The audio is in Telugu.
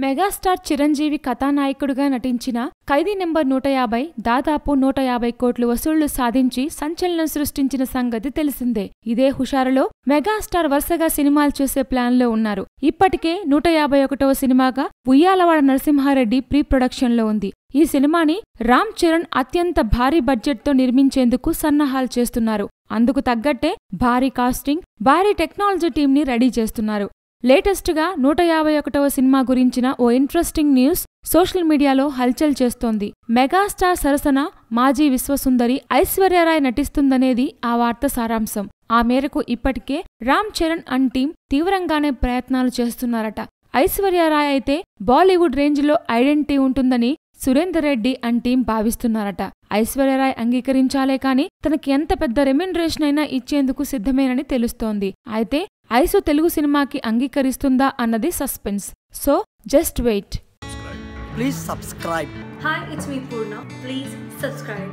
మెగాస్టార్ చిరంజీవి కథానాయకుడిగా నటించిన ఖైదీ నెంబర్ 150 దాదాపు 150 కోట్లు వసూళ్లు సాధించి సంచలనం సృష్టించిన సంగతి తెలిసిందే. ఇదే హుషారులో మెగాస్టార్ వరుసగా సినిమాలు చేసే ప్లాన్లో ఉన్నారు. ఇప్పటికే 151వ సినిమాగా ఉయ్యాలవాడ నరసింహారెడ్డి ప్రీ ప్రొడక్షన్లో ఉంది. ఈ సినిమాని రామ్ చరణ్ అత్యంత భారీ బడ్జెట్తో నిర్మించేందుకు సన్నాహాలు చేస్తున్నారు. అందుకు తగ్గట్టే భారీ కాస్టింగ్, భారీ టెక్నాలజీ టీంని రెడీ చేస్తున్నారు. లేటెస్ట్ గా 151వ సినిమా గురించిన ఓ ఇంట్రెస్టింగ్ న్యూస్ సోషల్ మీడియాలో హల్చల్ చేస్తోంది. మెగాస్టార్ సరసన మాజీ విశ్వసుందరి ఐశ్వర్యరాయ్ నటిస్తుందనేది ఆ వార్త సారాంశం. ఆ మేరకు ఇప్పటికే రామ్ చరణ్ అండ్ టీం తీవ్రంగానే ప్రయత్నాలు చేస్తున్నారట. ఐశ్వర్యరాయ్ అయితే బాలీవుడ్ రేంజ్లో ఐడెంటిటీ ఉంటుందని సురేందర్ రెడ్డి అండ్ టీం భావిస్తున్నారట. ఐశ్వర్యరాయ్ అంగీకరించాలే కాని తనకి ఎంత పెద్ద రెమ్యునరేషన్ అయినా ఇచ్చేందుకు సిద్ధమేనని తెలుస్తోంది. అయితే ఐసు తెలుగు సినిమాకి అంగీకరిస్తుందా అన్నది suspense. So just wait. Please subscribe. Hi, it's me Purna. Please subscribe.